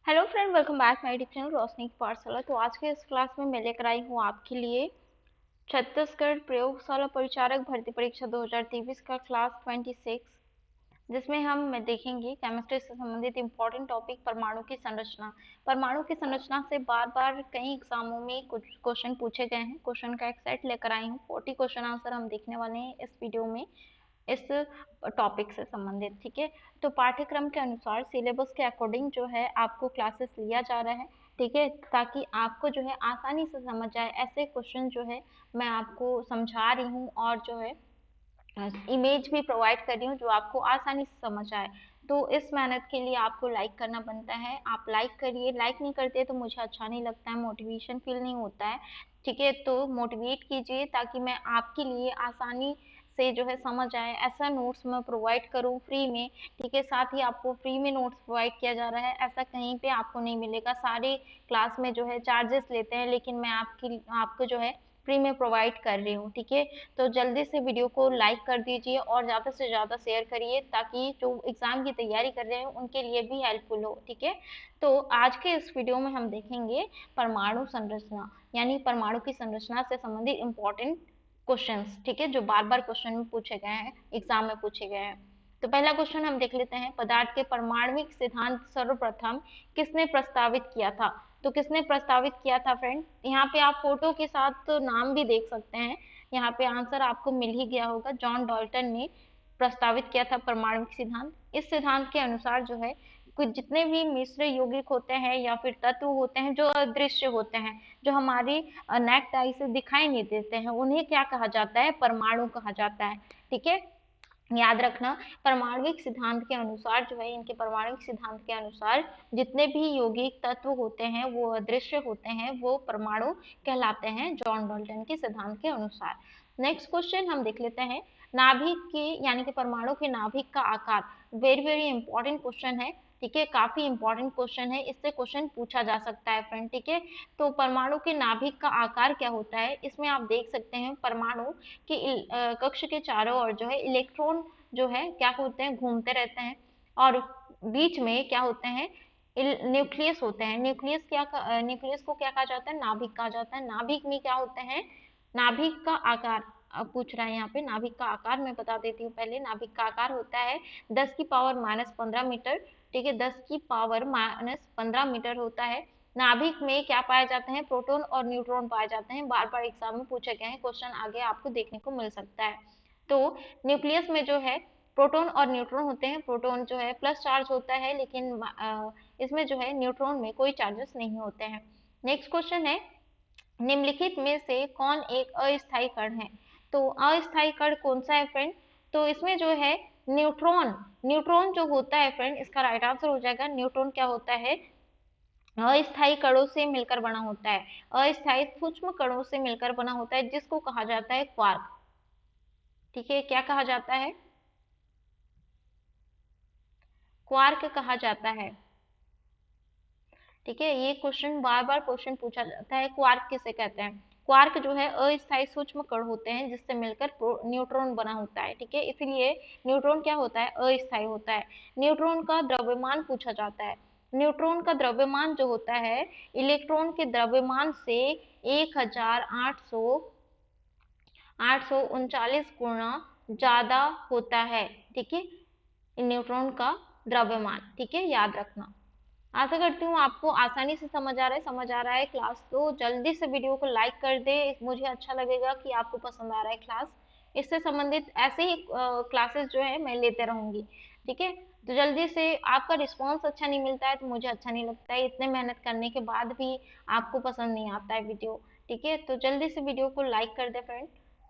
Hello friend, welcome back my YouTube channel Roshni की पाठशाला। तो आज के इस क्लास में मैं लेकर आई हूँ आपके लिए छत्तीसगढ़ प्रयोगशाला परिचारक भर्ती परीक्षा 2023 का क्लास 26, जिसमें हम देखेंगे केमिस्ट्री से संबंधित इंपॉर्टेंट टॉपिक परमाणु की संरचना। परमाणु की संरचना से बार बार कई एग्जामों में कुछ क्वेश्चन पूछे गए हैं। क्वेश्चन का एक सेट लेकर आई हूँ। 40 क्वेश्चन आंसर हम देखने वाले हैं इस वीडियो में, इस टॉपिक से संबंधित। ठीक है, तो पाठ्यक्रम के अनुसार सिलेबस के अकॉर्डिंग जो है आपको क्लासेस लिया जा रहा है। ठीक है, ताकि आपको जो है आसानी से समझ आए। ऐसे क्वेश्चन जो है मैं आपको समझा रही हूँ और जो है इमेज भी प्रोवाइड कर रही हूँ जो आपको आसानी से समझ आए। तो इस मेहनत के लिए आपको लाइक करना बनता है। आप लाइक करिए, लाइक नहीं करते तो मुझे अच्छा नहीं लगता है, मोटिवेशन फील नहीं होता है। ठीक है, तो मोटिवेट कीजिए ताकि मैं आपके लिए आसानी से जो है समझ आए ऐसा नोट्स मैं प्रोवाइड करूँ फ्री में। ठीक है, साथ ही आपको फ्री में नोट्स प्रोवाइड किया जा रहा है, ऐसा कहीं पे आपको नहीं मिलेगा। सारे क्लास में जो है चार्जेस लेते हैं, लेकिन मैं आपको जो है फ्री में प्रोवाइड कर रही हूँ। ठीक है, तो जल्दी से वीडियो को लाइक कर दीजिए और ज़्यादा से ज़्यादा शेयर करिए ताकि जो एग्ज़ाम की तैयारी कर रहे हैं उनके लिए भी हेल्पफुल हो। ठीक है, तो आज के इस वीडियो में हम देखेंगे परमाणु संरचना, यानी परमाणु की संरचना से संबंधित इम्पोर्टेंट क्वेश्चंस। ठीक है, जो बार बार क्वेश्चन में पूछे गए हैं, एग्जाम में पूछे गए हैं। तो पहला क्वेश्चन हम देख लेते हैं। पदार्थ के परमाणविक सिद्धांत सर्वप्रथम किसने प्रस्तावित किया था? तो किसने प्रस्तावित किया था फ्रेंड? यहाँ पे आप फोटो के साथ तो नाम भी देख सकते हैं। यहाँ पे आंसर आपको मिल ही गया होगा। जॉन डाल्टन ने प्रस्तावित किया था परमाणविक सिद्धांत। इस सिद्धांत के अनुसार जो है कुछ जितने भी मिश्र यौगिक होते हैं या फिर तत्व होते हैं जो अदृश्य होते हैं, जो हमारी नेक्ड आई से दिखाई नहीं देते हैं, उन्हें क्या कहा जाता है? परमाणु कहा जाता है। ठीक है, याद रखना, परमाणविक सिद्धांत के अनुसार जो है, इनके परमाणविक सिद्धांत के अनुसार जितने भी यौगिक तत्व होते हैं वो अदृश्य होते हैं, वो परमाणु कहलाते हैं जॉन डाल्टन के सिद्धांत के अनुसार। नेक्स्ट क्वेश्चन हम देख लेते हैं। नाभिक के यानी कि परमाणु के नाभिक का आकार, वेरी वेरी इंपॉर्टेंट क्वेश्चन है। ठीक है, काफी इंपॉर्टेंट क्वेश्चन है, इससे क्वेश्चन पूछा जा सकता है फ्रेंड। ठीक है, तो परमाणु के नाभिक का आकार क्या होता है? इसमें आप देख सकते हैं परमाणु कि कक्ष के चारों ओर जो है इलेक्ट्रॉन जो है क्या होते हैं? घूमते रहते हैं। और बीच में क्या होते हैं? न्यूक्लियस होते हैं। न्यूक्लियस को क्या कहा जाता है? नाभिक कहा जाता है। नाभिक में क्या होते हैं? नाभिक का आकार अब पूछ रहा है यहाँ पे। नाभिक का आकार मैं बता देती हूँ पहले। नाभिक का आकार होता है 10⁻⁻15 मीटर। ठीक है, 10⁻⁻15 मीटर होता है। नाभिक में क्या पाए जाते हैं? प्रोटॉन और न्यूट्रॉन पाए जाते हैं। बार बार एग्जाम में पूछे गए हैं, क्वेश्चन आगे आपको देखने को मिल सकता है। तो न्यूक्लियस में जो है प्रोटॉन और न्यूट्रॉन होते हैं। प्रोटॉन जो है प्लस चार्ज होता है, लेकिन इसमें जो है न्यूट्रॉन में कोई चार्जेस नहीं होते हैं। नेक्स्ट क्वेश्चन है, निम्नलिखित में से कौन एक अस्थायी कण है? तो अस्थायी कण कौन सा है फ्रेंड? तो इसमें जो है न्यूट्रॉन, न्यूट्रॉन जो होता है फ्रेंड, इसका राइट आंसर हो जाएगा। न्यूट्रॉन क्या होता है? अस्थायी कणों से मिलकर बना होता है। अस्थायी सूक्ष्म कणों से मिलकर बना होता है, जिसको कहा जाता है क्वार्क। ठीक है, क्या कहा जाता है? क्वार्क कहा जाता है। ठीक है, ये क्वेश्चन बार बार क्वेश्चन पूछा जाता है, क्वार्क किसे कहते हैं? क्वार्क जो है अस्थायी सूक्ष्म कण होते हैं जिससे मिलकर न्यूट्रॉन बना होता है। ठीक है, इसलिए न्यूट्रॉन क्या होता है? अस्थायी होता है। न्यूट्रॉन का द्रव्यमान पूछा जाता है। न्यूट्रॉन का द्रव्यमान जो होता है इलेक्ट्रॉन के द्रव्यमान से 1839 गुना ज्यादा होता है। ठीक है, न्यूट्रॉन का द्रव्यमान। ठीक है, याद रखना। आशा करती हूँ आपको आसानी से समझ आ रहा है क्लास। तो जल्दी से वीडियो को लाइक कर दे, मुझे अच्छा लगेगा कि आपको पसंद आ रहा है क्लास। इससे संबंधित ऐसे ही क्लासेस जो है मैं लेते रहूंगी। ठीक है, तो जल्दी से, आपका रिस्पांस अच्छा नहीं मिलता है तो मुझे अच्छा नहीं लगता है। इतने मेहनत करने के बाद भी आपको पसंद नहीं आता है वीडियो। ठीक है, तो जल्दी से वीडियो को लाइक कर दे फ्रेंड।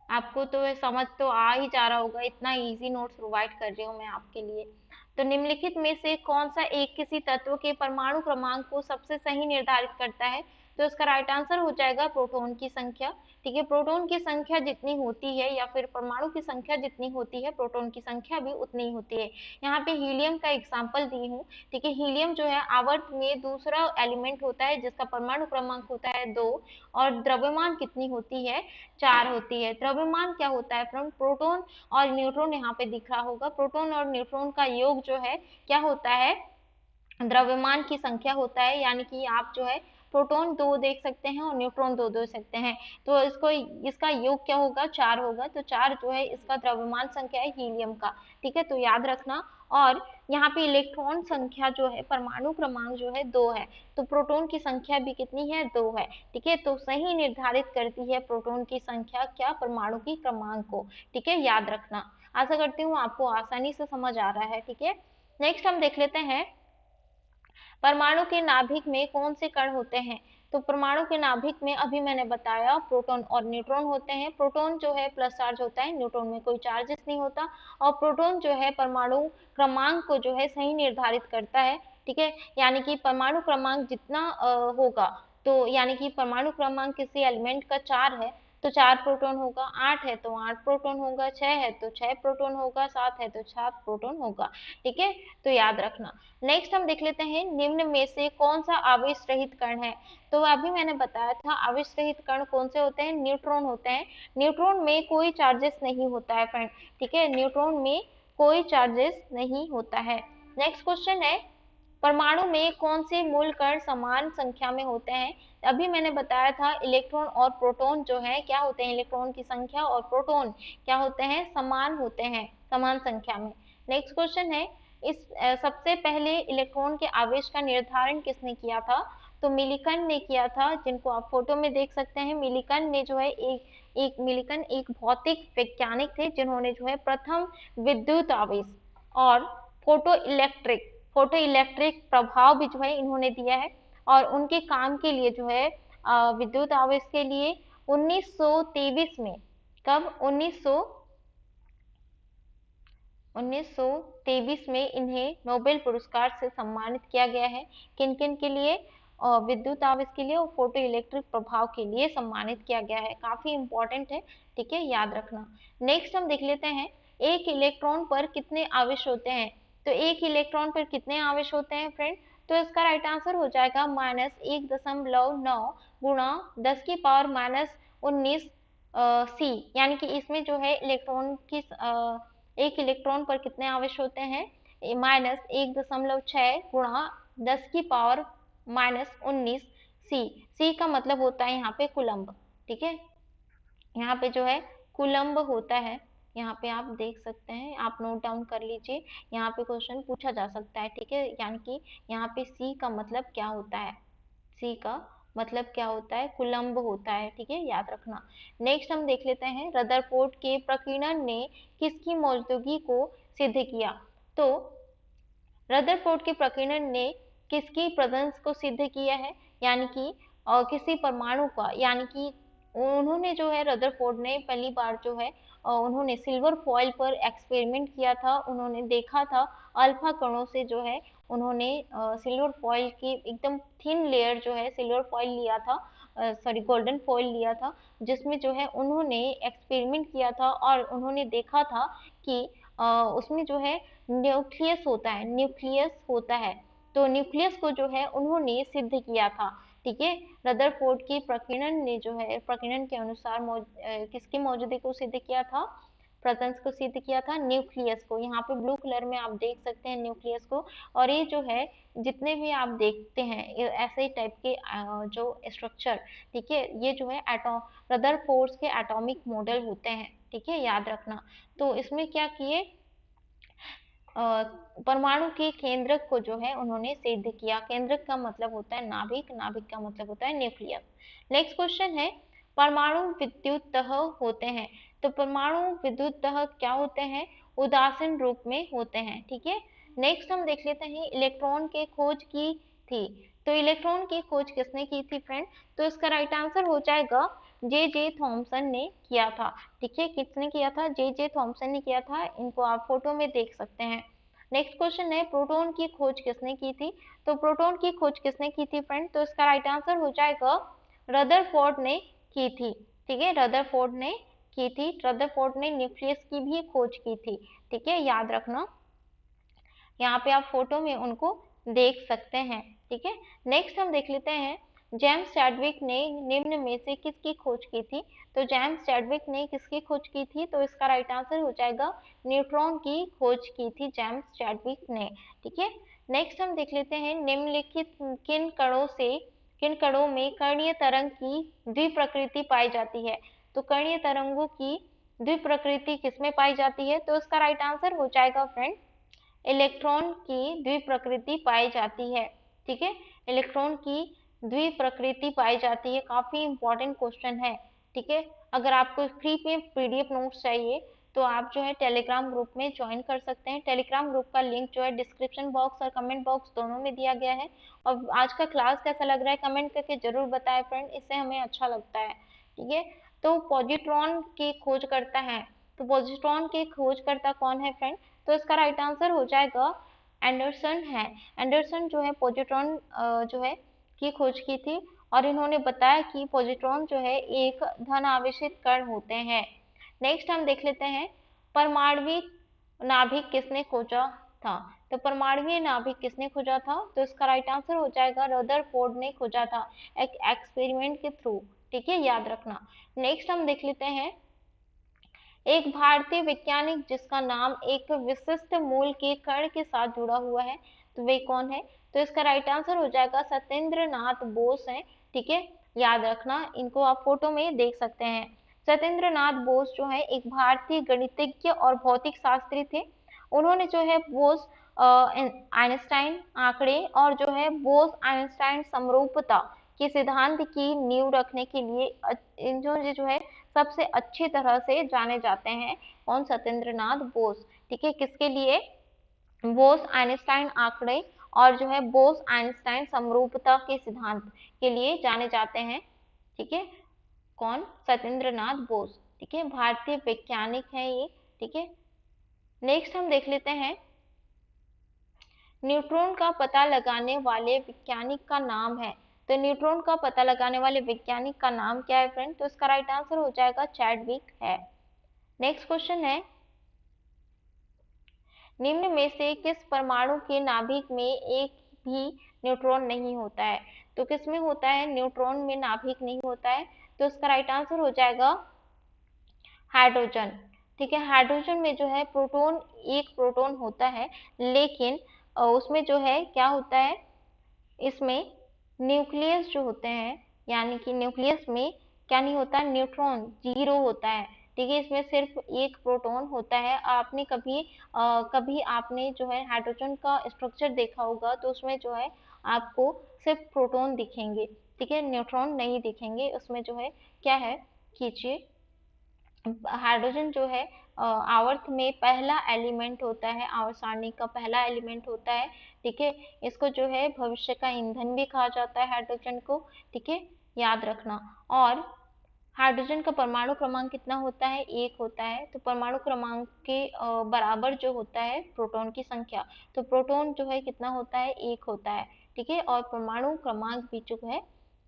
आपको तो समझ तो आ ही जा रहा होगा, इतना इजी नोट्स प्रोवाइड कर रही हूँ मैं आपके लिए। तो निम्नलिखित में से कौन सा एक किसी तत्व के परमाणु क्रमांक को सबसे सही निर्धारित करता है? तो इसका राइट आंसर हो जाएगा प्रोटॉन की संख्या। ठीक है, प्रोटॉन की संख्या जितनी होती है या फिर परमाणु की संख्या जितनी होती है, प्रोटॉन की संख्या भी उतनी ही होती है। यहाँ पे हीलियम का एग्जाम्पल दी हूँ। ठीक है, हीलियम जो है आवर्त में दूसरा एलिमेंट होता है जिसका परमाणु क्रमांक होता है 2, और द्रव्यमान कितनी होती है? 4 होती है। द्रव्यमान क्या होता है फ्रेंड? प्रोटॉन और न्यूट्रॉन यहाँ पे दिख रहा होगा। प्रोटॉन और न्यूट्रॉन का योग जो है क्या होता है? द्रव्यमान की संख्या होता है, यानी कि आप जो है प्रोटॉन 2 देख सकते हैं और न्यूट्रॉन 2 देख सकते हैं। तो इसका योग क्या होगा, 4 होगा। तो 4 जो है इसका द्रव्यमान संख्या है हीलियम का। ठीक है, तो याद रखना। और यहाँ पे इलेक्ट्रॉन संख्या जो है, परमाणु क्रमांक जो है 2 है। तो प्रोटॉन की संख्या भी कितनी है, 2 है। ठीक है, तो सही निर्धारित करती है प्रोटॉन की संख्या क्या, परमाणु की क्रमांक को। ठीक है, याद रखना। आशा करती हूँ आपको आसानी से समझ आ रहा है। ठीक है, नेक्स्ट हम देख लेते हैं परमाणु के नाभिक में कौन से कण होते हैं। तो परमाणु के नाभिक में अभी मैंने बताया प्रोटॉन और न्यूट्रॉन होते हैं। प्रोटॉन जो है प्लस चार्ज होता है, न्यूट्रॉन में कोई चार्जेस नहीं होता। और प्रोटॉन जो है परमाणु क्रमांक को जो है सही निर्धारित करता है। ठीक है, यानी कि परमाणु क्रमांक जितना होगा, तो यानी कि परमाणु क्रमांक किसी एलिमेंट का 4 है तो 4 प्रोटॉन होगा, 8 है तो 8 प्रोटॉन होगा, 6 है तो 6 प्रोटॉन होगा, 7 है तो 7 प्रोटॉन होगा। ठीक है, तो याद रखना। नेक्स्ट हम देख लेते हैं निम्न में से कौन सा आवेश रहित कण है। तो अभी मैंने बताया था आवेश रहित कण कौन से होते हैं, न्यूट्रॉन होते हैं। न्यूट्रॉन में कोई चार्जेस नहीं होता है फ्रेंड। ठीक है, न्यूट्रॉन में कोई चार्जेस नहीं होता है। नेक्स्ट क्वेश्चन है परमाणु में कौन से मूल कण समान संख्या में होते हैं। अभी मैंने बताया था इलेक्ट्रॉन और प्रोटॉन जो है क्या होते हैं, इलेक्ट्रॉन की संख्या और प्रोटॉन क्या होते हैं, समान होते हैं, समान संख्या में। नेक्स्ट क्वेश्चन है सबसे पहले इलेक्ट्रॉन के आवेश का निर्धारण किसने किया था। तो मिलिकन ने किया था, जिनको आप फोटो में देख सकते हैं। मिलिकन ने जो है मिलिकन एक भौतिक वैज्ञानिक थे जिन्होंने जो है प्रथम विद्युत आवेश और फोटो इलेक्ट्रिक प्रभाव भी जो है इन्होंने दिया है। और उनके काम के लिए जो है विद्युत आवेश के लिए 1923 में, कब 1923 में इन्हें नोबेल पुरस्कार से सम्मानित किया गया है। किन किन के लिए, विद्युत आवेश के लिए और फोटो इलेक्ट्रिक प्रभाव के लिए सम्मानित किया गया है। काफी इंपॉर्टेंट है। ठीक है, याद रखना। नेक्स्ट हम देख लेते हैं एक इलेक्ट्रॉन पर कितने आवेश होते हैं। तो एक इलेक्ट्रॉन पर कितने आवेश होते हैं फ्रेंड। तो इसका राइट आंसर हो जाएगा -1.9 गुणा 10 की पावर -19 सी। यानी कि इसमें जो है इलेक्ट्रॉन की एक इलेक्ट्रॉन पर कितने आवेश होते हैं, -1.6 गुणा 10 की पावर -19 सी। सी का मतलब होता है यहाँ पे कुलम्ब। ठीक है, यहाँ पे जो है कुलम्ब होता है। यहाँ पे आप देख सकते हैं, आप नोट डाउन कर लीजिए, यहाँ पे क्वेश्चन पूछा जा सकता है। ठीक है, यानी कि यहाँ पे सी का मतलब क्या होता है, सी का मतलब क्या होता है, कुलम्ब होता है। ठीक है, याद रखना। नेक्स्ट हम देख लेते हैं रदरफोर्ड के प्रकीर्णन ने किसकी मौजूदगी को सिद्ध किया। तो रदरफोर्ड के प्रकीर्णन ने किसकी प्रेजेंस को सिद्ध किया है, यानी कि किसी परमाणु का, यानी कि उन्होंने जो है रदरफोर्ड ने पहली बार जो है उन्होंने सिल्वर फॉइल पर एक्सपेरिमेंट किया था। उन्होंने देखा था अल्फा कणों से जो है उन्होंने सिल्वर फॉइल की एकदम थिन लेयर जो है सिल्वर फॉइल लिया था, सॉरी गोल्डन फॉइल लिया था, जिसमें जो है उन्होंने एक्सपेरिमेंट किया था और उन्होंने देखा था कि उसमें जो है न्यूक्लियस होता है। तो न्यूक्लियस को जो है उन्होंने सिद्ध किया था। ठीक है, रदरफोर्ड की प्रकीर्णन ने जो है प्रकीर्णन के अनुसार किसकी मौजूदगी को सिद्ध किया था, प्रेजेंस को सिद्ध किया था न्यूक्लियस को। यहाँ पे ब्लू कलर में आप देख सकते हैं न्यूक्लियस को। और ये जो है जितने भी आप देखते हैं ये ऐसे ही टाइप के जो स्ट्रक्चर, ठीक है, ये जो है एटॉम रदरफोर्ड के एटॉमिक मॉडल होते हैं। ठीक है, याद रखना। तो इसमें क्या किए, परमाणु के केंद्रक को जो है उन्होंने सिद्ध किया। केंद्रक का मतलब होता है नाभिक, नाभिक का मतलब होता है न्यूक्लियस। नेक्स्ट क्वेश्चन है परमाणु विद्युततः होते हैं। तो परमाणु विद्युततः क्या होते हैं, उदासीन रूप में होते हैं। ठीक है, नेक्स्ट हम देख लेते हैं इलेक्ट्रॉन के खोज की थी। तो इलेक्ट्रॉन की खोज किसने की थी फ्रेंड। तो इसका राइट आंसर हो जाएगा जे थॉमसन ने किया था। ठीक है, किसने किया था, जे थॉमसन ने किया था। इनको आप फोटो में देख सकते हैं। नेक्स्ट क्वेश्चन है प्रोटॉन की खोज किसने की थी। तो प्रोटॉन की खोज किसने की थी फ्रेंड। तो इसका राइट आंसर हो जाएगा रदरफोर्ड ने की थी। ठीक है, रदरफोर्ड ने की थी। रदरफोर्ड ने न्यूक्लियस की भी खोज की थी। ठीक है, याद रखना। यहाँ पे आप फोटो में उनको देख सकते हैं। ठीक है, नेक्स्ट हम देख लेते हैं जेम्स चैडविक ने निम्न में से किसकी खोज की थी? तो जेम्स चैडविक ने किसकी खोज की थी? तो इसका राइट आंसर हो जाएगा न्यूट्रॉन की खोज की थी जेम्स चैडविक ने। ठीक है, नेक्स्ट हम देख लेते हैं निम्नलिखित किन कणों में कणीय तरंग की द्विप्रकृति पाई जाती है? तो कणीय तरंगों की द्विप्रकृति किसमें पाई जाती है? तो इसका राइट आंसर हो जाएगा फ्रेंड इलेक्ट्रॉन की द्विप्रकृति पाई जाती है। ठीक है, इलेक्ट्रॉन की द्विप्रकृति पाई जाती है, काफी इंपॉर्टेंट क्वेश्चन है। ठीक है, अगर आपको फ्री में पीडीएफ नोट्स चाहिए तो आप जो है टेलीग्राम ग्रुप में ज्वाइन कर सकते हैं। टेलीग्राम ग्रुप का लिंक जो है डिस्क्रिप्शन बॉक्स और कमेंट बॉक्स दोनों में दिया गया है। और आज का क्लास कैसा लग रहा है कमेंट करके जरूर बताएं फ्रेंड, इससे हमें अच्छा लगता है। ठीक है, तो पॉजिट्रॉन की खोज करता है, तो पॉजिट्रॉन के खोजकर्ता कौन है फ्रेंड? तो इसका राइट आंसर हो जाएगा एंडरसन है। एंडरसन जो है पॉजिट्रॉन जो है की खोज की थी और इन्होंने बताया कि पॉजिट्रॉन जो है एक धन आवेशित कण होते हैं। नेक्स्ट हम देख लेते हैं परमाणविक नाभिक किसने खोजा था? तो परमाणवीय नाभिक किसने खोजा था? तो इसका राइट आंसर हो जाएगा रदरफोर्ड ने खोजा था एक एक्सपेरिमेंट के थ्रू। ठीक है, याद रखना। नेक्स्ट हम देख लेते हैं एक भारतीय वैज्ञानिक जिसका नाम एक विशिष्ट मूल के कण के साथ जुड़ा हुआ है, तो वे कौन है? तो इसका राइट आंसर हो जाएगा सत्येंद्र नाथ बोस है। ठीक है, याद रखना, इनको आप फोटो में देख सकते हैं। सत्येंद्र नाथ बोस जो है एक भारतीय गणितज्ञ और भौतिक शास्त्री थे। उन्होंने जो है बोस आइंस्टाइन आंकड़े और जो है बोस आइंस्टाइन समरूपता के सिद्धांत की नींव रखने के लिए जो है सबसे अच्छी तरह से जाने जाते हैं। कौन? सत्येंद्र नाथ बोस। ठीक है, किसके लिए? बोस आइंस्टाइन आंकड़े और जो है बोस आइंस्टाइन समरूपता के सिद्धांत के लिए जाने जाते हैं। ठीक है, कौन? सत्येंद्र नाथ बोस। ठीक है, भारतीय वैज्ञानिक है ये। ठीक है, नेक्स्ट हम देख लेते हैं न्यूट्रॉन का पता लगाने वाले वैज्ञानिक का नाम है। तो न्यूट्रॉन का पता लगाने वाले वैज्ञानिक का नाम क्या है फ्रेंड? तो इसका राइट आंसर हो जाएगा चैडविक है। नेक्स्ट क्वेश्चन है निम्न में से किस परमाणु के नाभिक में एक भी न्यूट्रॉन नहीं होता है? तो किस में होता है? न्यूट्रॉन में नाभिक नहीं होता है, तो इसका राइट आंसर हो जाएगा हाइड्रोजन। ठीक है, हाइड्रोजन में जो है प्रोटॉन, एक प्रोटॉन होता है, लेकिन उसमें जो है क्या होता है, इसमें न्यूक्लियस जो होते हैं, यानी कि न्यूक्लियस में क्या नहीं होता? न्यूट्रॉन जीरो होता है। ठीक है, इसमें सिर्फ एक प्रोटॉन होता है। आपने कभी आपने जो है हाइड्रोजन का स्ट्रक्चर देखा होगा तो उसमें जो है आपको सिर्फ प्रोटॉन दिखेंगे। ठीक है, न्यूट्रॉन नहीं दिखेंगे। उसमें जो है क्या है, कीजिए, हाइड्रोजन जो है आवर्त में पहला एलिमेंट होता है, आवर्त सारणी का पहला एलिमेंट होता है। ठीक है, इसको जो है भविष्य का ईंधन भी कहा जाता है हाइड्रोजन को। ठीक है, याद रखना। और हाइड्रोजन का परमाणु क्रमांक कितना होता है? एक होता है। तो परमाणु क्रमांक के बराबर जो होता है प्रोटॉन की संख्या, तो प्रोटॉन जो है कितना होता है? एक होता है। ठीक है, और परमाणु क्रमांक भी जो है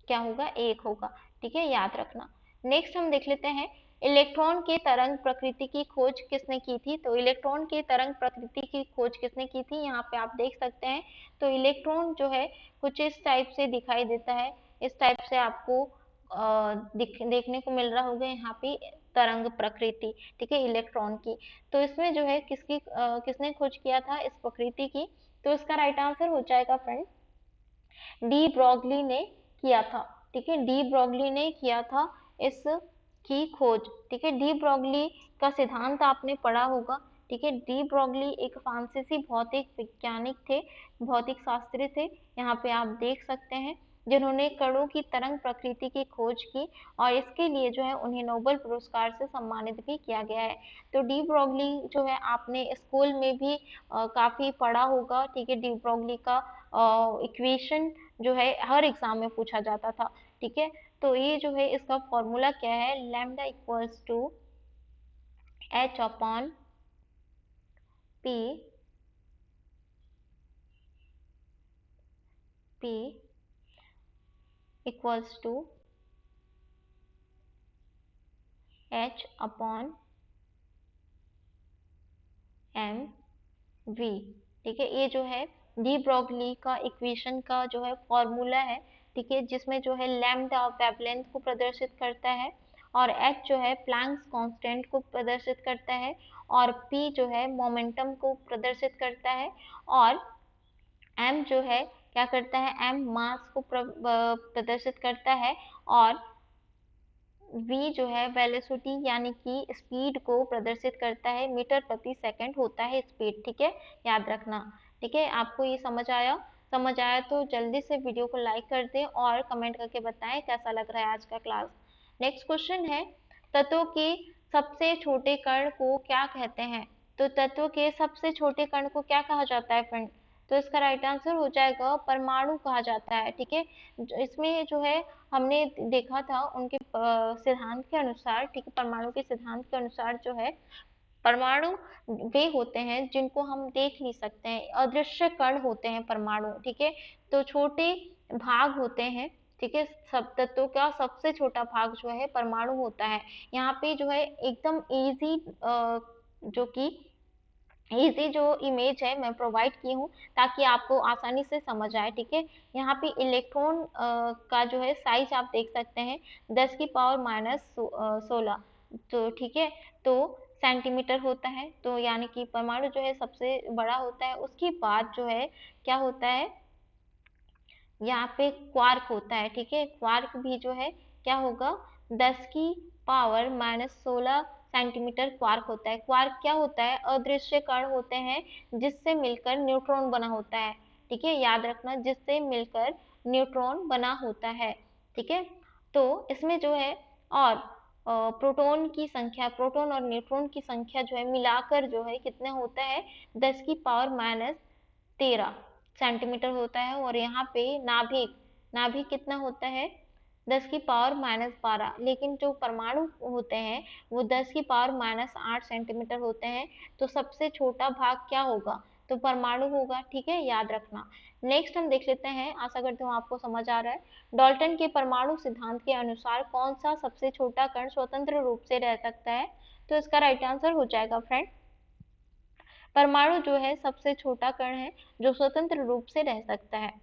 क्या होगा? एक होगा। ठीक है, याद रखना। नेक्स्ट हम देख लेते हैं इलेक्ट्रॉन के तरंग प्रकृति की खोज किसने की थी? तो इलेक्ट्रॉन के तरंग प्रकृति की खोज किसने की थी? यहाँ पे आप देख सकते हैं। तो इलेक्ट्रॉन जो है कुछ इस टाइप से दिखाई देता है। इस टाइप से आपको देखने को मिल रहा होगा यहाँ पे तरंग प्रकृति। ठीक है, इलेक्ट्रॉन की। तो इसमें जो है किसने खोज किया था इस प्रकृति की? तो इसका राइट आंसर हो जाएगा फ्रेंड डी ब्रॉगली ने किया था। ठीक है, डी ब्रॉगली ने किया था इस की खोज। ठीक है, डी ब्रॉगली का सिद्धांत आपने पढ़ा होगा। ठीक है, डी ब्रॉगली एक फ्रांसीसी भौतिक वैज्ञानिक थे, भौतिक शास्त्री थे। यहाँ पे आप देख सकते हैं, जिन्होंने कणों की तरंग प्रकृति की खोज की और इसके लिए जो है उन्हें नोबेल पुरस्कार से सम्मानित भी किया गया है। तो डी ब्रॉगली जो है आपने स्कूल में भी काफी पढ़ा होगा। ठीक है, डी ब्रॉगली का इक्वेशन जो है हर एग्जाम में पूछा जाता था। ठीक है, तो ये जो है इसका फॉर्मूला क्या है? Lambda equals to H upon P, P equals to H upon M V. ठीक है, ये जो है डी ब्रॉगली का इक्वेशन का जो है फॉर्मूला है। ठीक है, जिसमें जो है लैम्डा वेवलेंथ को प्रदर्शित करता है, और h जो है प्लैंक्स कांस्टेंट को प्रदर्शित करता है, और p जो है मोमेंटम को प्रदर्शित करता है, और m जो है क्या करता है, m मास को प्रदर्शित करता है, और v जो है वेलोसिटी यानी कि स्पीड को प्रदर्शित करता है, मीटर प्रति सेकंड होता है स्पीड, ठीक है, याद रखना। ठीक है, आपको ये समझ आया तो जल्दी से वीडियो को लाइक कर दें और कमेंट करके बताएं कैसा लग रहा है आज का क्लास। नेक्स्ट क्वेश्चन है, तत्वों के सबसे छोटे कण को क्या कहते हैं? तो तत्व के सबसे छोटे कण को क्या कहा जाता है फ्रेंड? तो इसका राइट आंसर हो जाएगा परमाणु कहा जाता है, ठीक है। इसमें जो है हमने देखा था उनके सिद्धांत के अनुसार, ठीक है, परमाणु के सिद्धांत के अनुसार जो है परमाणु वे होते हैं जिनको हम देख नहीं सकते हैं, अदृश्य कण होते हैं परमाणु, ठीक है। तो छोटे भाग होते हैं, ठीक है, सब तत्वों का सबसे छोटा भाग जो है परमाणु होता है। यहाँ पे जो है एकदम इजी जो कि इजी जो इमेज है मैं प्रोवाइड की हूँ ताकि आपको आसानी से समझ आए, ठीक है। यहाँ पे इलेक्ट्रॉन का जो है साइज आप देख सकते हैं 10 की पावर -16, तो ठीक है, तो सेंटीमीटर होता है, तो यानी कि परमाणु जो है सबसे बड़ा होता है। उसके बाद जो है क्या होता है, यहाँ पे क्वार्क होता है, ठीक है। क्वार्क भी जो है क्या होगा, 10 की पावर -16 सेंटीमीटर क्वार्क होता है। क्वार्क क्या होता है, अदृश्य कण होते हैं जिससे मिलकर न्यूट्रॉन बना होता है, ठीक है, याद रखना, जिससे मिलकर न्यूट्रॉन बना होता है, ठीक है। तो इसमें जो है और प्रोटॉन और न्यूट्रॉन की संख्या जो है मिलाकर जो है कितने होता है, 10 की पावर -13 सेंटीमीटर होता है। और यहाँ पे नाभिक नाभिक कितना होता है, 10 की पावर -12, लेकिन जो परमाणु होते हैं वो 10 की पावर -8 सेंटीमीटर होते हैं। तो सबसे छोटा भाग क्या होगा, तो परमाणु होगा, ठीक है, याद रखना। नेक्स्ट हम देख लेते हैं, आशा करती हूँ आपको समझ आ रहा है। डाल्टन के परमाणु सिद्धांत के अनुसार कौन सा सबसे छोटा कण स्वतंत्र रूप से रह सकता है? तो इसका राइट आंसर हो जाएगा फ्रेंड, परमाणु जो है सबसे छोटा कण है जो स्वतंत्र रूप से रह सकता है।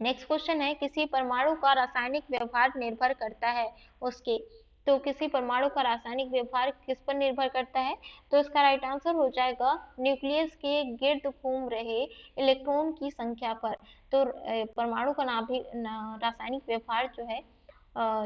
नेक्स्ट क्वेश्चन है, किसी परमाणु का रासायनिक व्यवहार निर्भर करता है उसके, तो किसी परमाणु का रासायनिक व्यवहार किस पर निर्भर करता है? तो इसका राइट आंसर हो जाएगा न्यूक्लियस के गिर्द घूम रहे इलेक्ट्रॉन की संख्या पर। तो परमाणु का रासायनिक व्यवहार जो है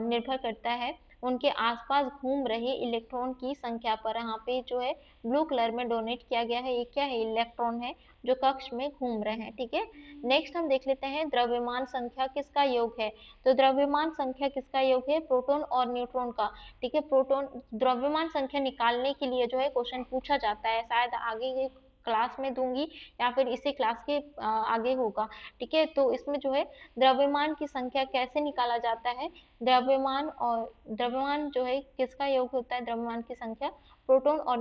निर्भर करता है उनके आसपास घूम रहे इलेक्ट्रॉन की संख्या पर। यहाँ पे जो है ब्लू कलर में डोनेट किया गया है, ये क्या है, इलेक्ट्रॉन है जो कक्ष में घूम रहे हैं, ठीक है। नेक्स्ट हम देख लेते हैं, द्रव्यमान संख्या किसका योग है? तो द्रव्यमान संख्या किसका योग है, प्रोटॉन और न्यूट्रॉन का, ठीक है। प्रोटॉन द्रव्यमान संख्या निकालने के लिए जो है क्वेश्चन पूछा जाता है, शायद आगे की क्लास में दूंगी या फिर इसी क्लास के आगे होगा, ठीक है। तो इसमें जो है द्रव्यमान की संख्या कैसे निकाला जाता है, द्रव्यमान जो है किसका योग होता है, द्रव्यमान की संख्या प्रोटॉन और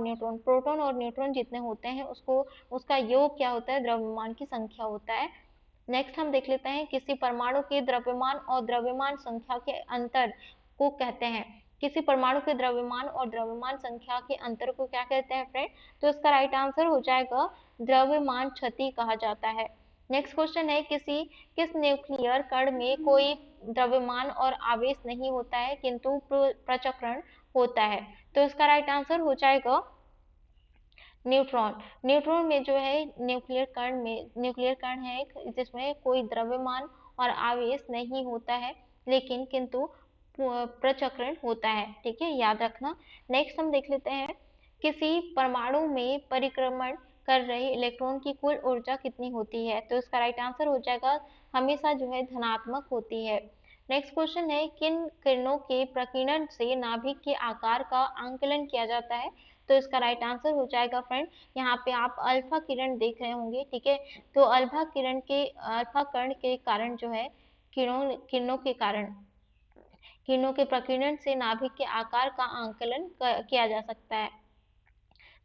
न्यूट्रॉन जितने होते हैं उसको उसका योग क्या होता है, द्रव्यमान की संख्या होता है। नेक्स्ट हम देख लेते हैं, किसी परमाणु के द्रव्यमान और द्रव्यमान संख्या के अंतर को कहते हैं, किसी परमाणु के द्रव्यमान और द्रव्यमान संख्या के अंतर को क्या कहते हैं फ्रेंड? तो इसका राइट आंसर हो जाएगा द्रव्यमान क्षति कहा जाता है। नेक्स्ट क्वेश्चन है, किस न्यूक्लियर कण में कोई द्रव्यमान और आवेश नहीं होता है किंतु प्रचक्रण होता है? तो इसका राइट आंसर हो जाएगा न्यूट्रॉन। न्यूट्रॉन में जो है न्यूक्लियर कण है जिसमें कोई द्रव्यमान और आवेश नहीं होता है, लेकिन किंतु प्रचक्रण होता है, ठीक है, याद रखना। नेक्स्ट हम देख लेते हैं, किसी परमाणु में परिक्रमण कर रहे इलेक्ट्रॉन की कुल ऊर्जा कितनी होती है? तो इसका राइट आंसर हो जाएगा हमेशा जो है धनात्मक होती है। नेक्स्ट क्वेश्चन है, किन किरणों के प्रकीर्णन से नाभिक के आकार का आंकलन किया जाता है? तो इसका राइट आंसर हो जाएगा फ्रेंड, यहाँ पे आप अल्फा किरण देख रहे होंगे, ठीक है। तो अल्फा कर्ण के कारण जो है किरणों के प्रकीर्णन से नाभिक के आकार का आंकलन किया जा सकता है।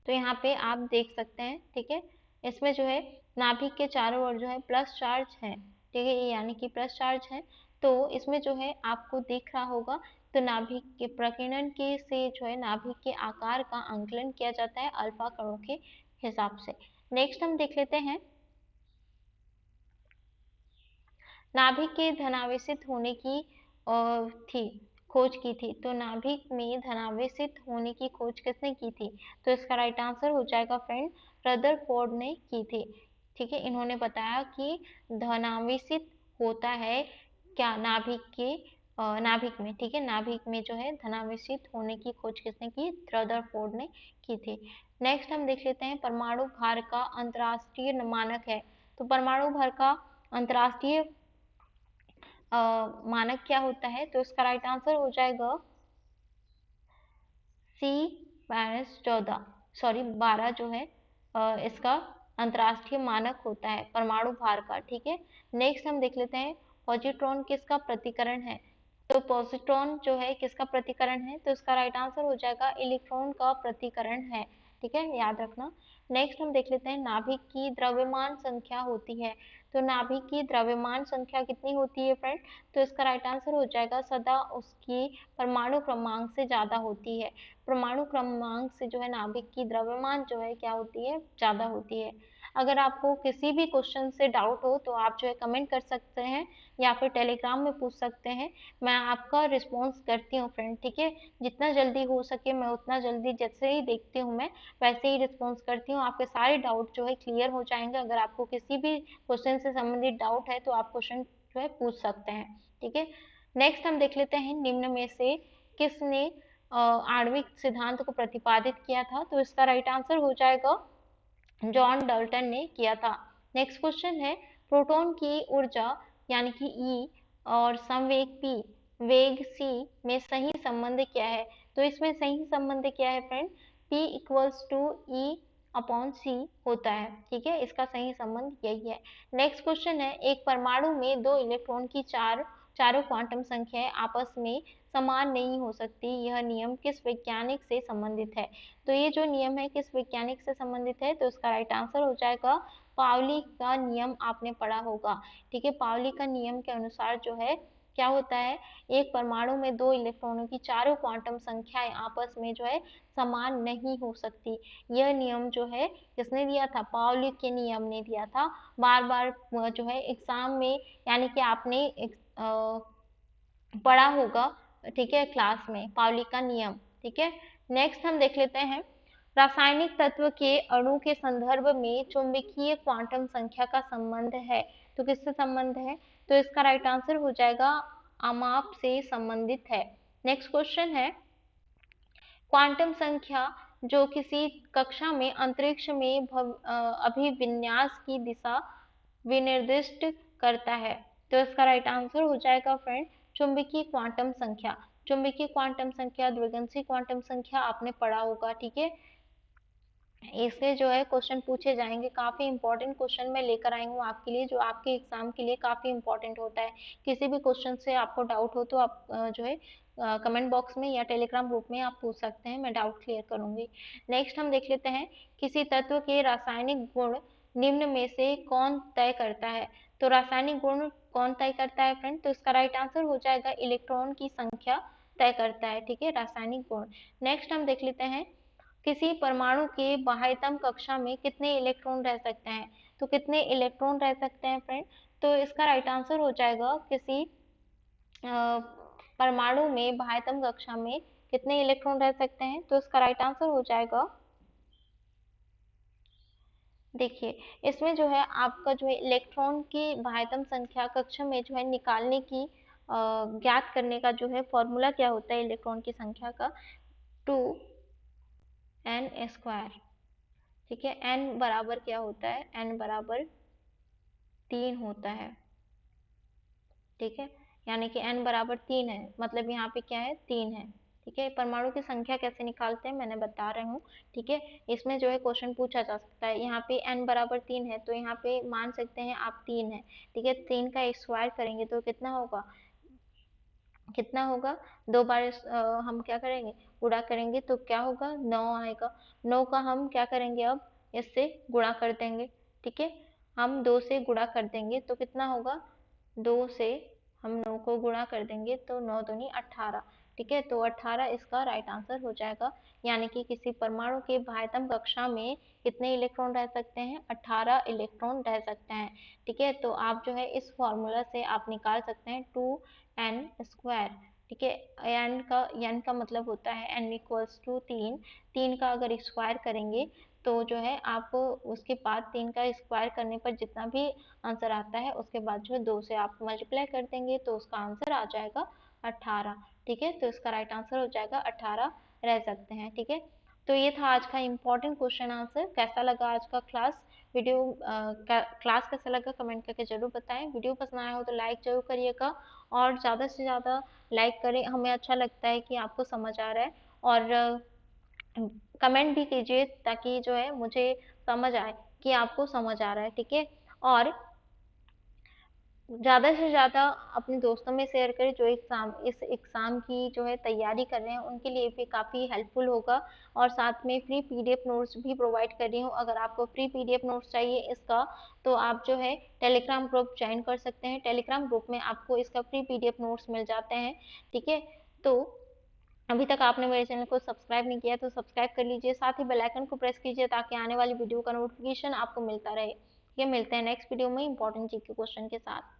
तो यहाँ पे आप देख सकते हैं, ठीक है, इसमें जो है नाभिक के चारों ओर जो है प्लस चार्ज है, ठीक है, ये यानी कि प्लस चार्ज है। तो इसमें जो है आपको दिख रहा होगा, तो नाभिक के प्रकीर्णन के से जो है नाभिक के आकार का आंकलन किया जाता है अल्फा कणों के हिसाब से। नेक्स्ट हम देख लेते हैं, नाभिक के धनावेशित होने की थी खोज की थी। तो नाभिक में धनावेशित होने की खोज किसने की थी? तो इसका राइट आंसर हो जाएगा फ्रेंड, रदरफोर्ड ने की थी। ठीक है, इन्होंने बताया कि धनावेशित होता है क्या नाभिक में। ठीक है, नाभिक में जो है धनावेशित होने की खोज किसने की? रदरफोर्ड ने की थी। नेक्स्ट हम देख लेते हैं परमाणु भार का अंतरराष्ट्रीय मानक है। तो परमाणु भार का अंतरराष्ट्रीय मानक क्या होता है? तो इसका राइट आंसर हो जाएगा C-14, सॉरी 12 जो है इसका अंतरराष्ट्रीय मानक होता है परमाणु भार का। ठीक है, नेक्स्ट हम देख लेते हैं पॉजिट्रॉन किसका प्रतिकरण है? तो पॉजिट्रॉन जो है किसका प्रतिकरण है? तो इसका राइट आंसर हो जाएगा इलेक्ट्रॉन का प्रतिकरण है। ठीक है, याद रखना। नेक्स्ट हम देख लेते हैं नाभिक की द्रव्यमान संख्या होती है। तो नाभिक की द्रव्यमान संख्या कितनी होती है फ्रेंड? तो इसका राइट आंसर हो जाएगा सदा उसकी परमाणु क्रमांक से ज्यादा होती है। परमाणु क्रमांक से जो है नाभिक की द्रव्यमान जो है क्या होती है? ज्यादा होती है। अगर आपको किसी भी क्वेश्चन से डाउट हो तो आप जो है कमेंट कर सकते हैं या फिर टेलीग्राम में पूछ सकते हैं। मैं आपका रिस्पॉन्स करती हूँ फ्रेंड। ठीक है, जितना जल्दी हो सके मैं उतना जल्दी, जैसे ही देखती हूँ मैं वैसे ही रिस्पॉन्स करती हूँ। आपके सारे डाउट जो है क्लियर हो जाएंगे। अगर आपको किसी भी क्वेश्चन से संबंधित डाउट है तो आप क्वेश्चन जो है पूछ सकते हैं। ठीक है, नेक्स्ट हम देख लेते हैं निम्न में से किसने आणविक सिद्धांत को प्रतिपादित किया था? तो इसका राइट आंसर हो जाएगा जॉन डाल्टन ने किया था। नेक्स्ट क्वेश्चन है प्रोटॉन की ऊर्जा यानी कि E और संवेग P, वेग C में सही संबंध क्या है? तो इसमें सही संबंध क्या है friend? P equals to E upon C होता है। ठीक है, इसका सही संबंध यही है। नेक्स्ट क्वेश्चन है एक परमाणु में दो इलेक्ट्रॉन की चारों क्वांटम संख्याएं आपस में समान नहीं हो सकती, यह नियम किस वैज्ञानिक से संबंधित है? तो ये जो नियम है किस वैज्ञानिक से संबंधित है? तो इसका राइट आंसर हो जाएगा पाउली का नियम, आपने पढ़ा होगा। ठीक है, पाउली का नियम के अनुसार जो है क्या होता है, एक परमाणु में दो इलेक्ट्रॉनों की चारों क्वांटम संख्याएं आपस में जो है समान नहीं हो सकती। यह नियम जो है किसने दिया था? पाउली के नियम ने दिया था। बार बार जो है एग्जाम में, यानी कि आपने पढ़ा होगा। ठीक है, क्लास में पाउली का नियम। ठीक है, नेक्स्ट हम देख लेते हैं रासायनिक तत्व के अणु के संदर्भ में चुंबकीय क्वांटम संख्या का संबंध है। तो किससे संबंध है? तो इसका राइट आंसर हो जाएगा अमाप से संबंधित है। नेक्स्ट क्वेश्चन है क्वांटम संख्या जो किसी कक्षा में अंतरिक्ष में अभिविन्यास की दिशा विनिर्दिष्ट करता है। तो इसका राइट आंसर हो जाएगा फ्रेंड चुंबकीय क्वांटम संख्या। चुंबकीय क्वांटम संख्या, द्विगंशी क्वांटम संख्या आपने पढ़ा होगा। ठीक है, इससे जो है क्वेश्चन पूछे जाएंगे। काफी इंपॉर्टेंट क्वेश्चन मैं लेकर आई हूँ आपके लिए, जो आपके एग्जाम के लिए काफी इंपॉर्टेंट होता है। किसी भी क्वेश्चन से आपको डाउट हो तो आप जो है कमेंट बॉक्स में या टेलीग्राम ग्रुप में आप पूछ सकते हैं, मैं डाउट क्लियर करूंगी। नेक्स्ट हम देख लेते हैं किसी तत्व के रासायनिक गुण निम्न में से कौन तय करता है? तो रासायनिक गुण कौन तय करता है फ्रेंड? तो इसका राइट आंसर हो जाएगा इलेक्ट्रॉन की संख्या तय करता है। ठीक है, रासायनिक गुण। नेक्स्ट हम देख लेते हैं किसी परमाणु के बाह्यतम कक्षा में कितने इलेक्ट्रॉन रह सकते हैं? तो कितने इलेक्ट्रॉन रह सकते हैं फ्रेंड? तो इसका राइट आंसर हो जाएगा किसी परमाणु में बाह्यतम कक्षा में कितने इलेक्ट्रॉन रह सकते हैं? तो इसका राइट आंसर हो जाएगा, देखिए इसमें जो है आपका जो है इलेक्ट्रॉन की बाह्यतम संख्या कक्षा में जो है निकालने की ज्ञात करने का जो है फॉर्मूला क्या होता है इलेक्ट्रॉन की संख्या का? 2n²। ठीक है, n बराबर क्या होता है? n बराबर 3 होता है। ठीक है, यानी कि n बराबर 3 है, मतलब यहाँ पे क्या है? 3 है। ठीक है, परमाणु की संख्या कैसे निकालते हैं मैंने बता रही हूँ। ठीक है, इसमें जो है क्वेश्चन पूछा जा सकता है। यहाँ पे n बराबर 3 है तो यहाँ पे मान सकते हैं आप 3 है। ठीक है, 3 का स्क्वायर करेंगे तो कितना होगा? कितना होगा? दो बार हम क्या करेंगे? गुणा करेंगे तो क्या होगा? 9 आएगा। 9 का हम क्या करेंगे? अब इससे गुणा कर देंगे। ठीक है, हम 2 से गुणा कर देंगे तो कितना होगा? 2 से हम 9 को गुणा कर देंगे तो 9 दूनी 18। ठीक है, तो 18 इसका राइट आंसर हो जाएगा। यानी कि किसी परमाणु के बाह्यतम कक्षा में कितने इलेक्ट्रॉन रह सकते हैं? 18 इलेक्ट्रॉन रह सकते हैं। ठीक है, तो आप जो है इस फॉर्मूला से आप निकाल सकते हैं 2n स्क्वायर। ठीक है, n का मतलब होता है n इक्वल्स टू 3। 3 का अगर स्क्वायर करेंगे तो जो है आप उसके बाद 3 का स्क्वायर करने पर जितना भी आंसर आता है उसके बाद जो है 2 से आप मल्टीप्लाई कर देंगे तो उसका आंसर आ जाएगा 18। ठीक है, तो इसका राइट आंसर हो जाएगा 18 रह सकते हैं। ठीक है, तो ये था आज का इम्पोर्टेंट क्वेश्चन आंसर। कैसा लगा आज का क्लास वीडियो? क्लास कैसा लगा कमेंट करके जरूर बताएं। वीडियो पसंद आया हो तो लाइक जरूर करिएगा और ज़्यादा से ज़्यादा लाइक करें, हमें अच्छा लगता है कि आपको समझ आ रहा है। और कमेंट भी कीजिए ताकि जो है मुझे समझ आए कि आपको समझ आ रहा है। ठीक है, और ज़्यादा से ज़्यादा अपने दोस्तों में शेयर करें जो इस एग्ज़ाम की जो है तैयारी कर रहे हैं, उनके लिए भी काफ़ी हेल्पफुल होगा। और साथ में फ्री पीडीएफ नोट्स भी प्रोवाइड कर रही हूँ। अगर आपको फ्री पीडीएफ नोट्स चाहिए इसका तो आप जो है टेलीग्राम ग्रुप ज्वाइन कर सकते हैं। टेलीग्राम ग्रुप में आपको इसका फ्री पीडीएफ नोट्स मिल जाते हैं। ठीक है, तो अभी तक आपने मेरे चैनल को सब्सक्राइब नहीं किया तो सब्सक्राइब कर लीजिए, साथ ही बेल आइकन को प्रेस कीजिए ताकि आने वाली वीडियो का नोटिफिकेशन आपको मिलता रहे। ये मिलते हैं नेक्स्ट वीडियो में इंपॉर्टेंट जीके क्वेश्चन के साथ।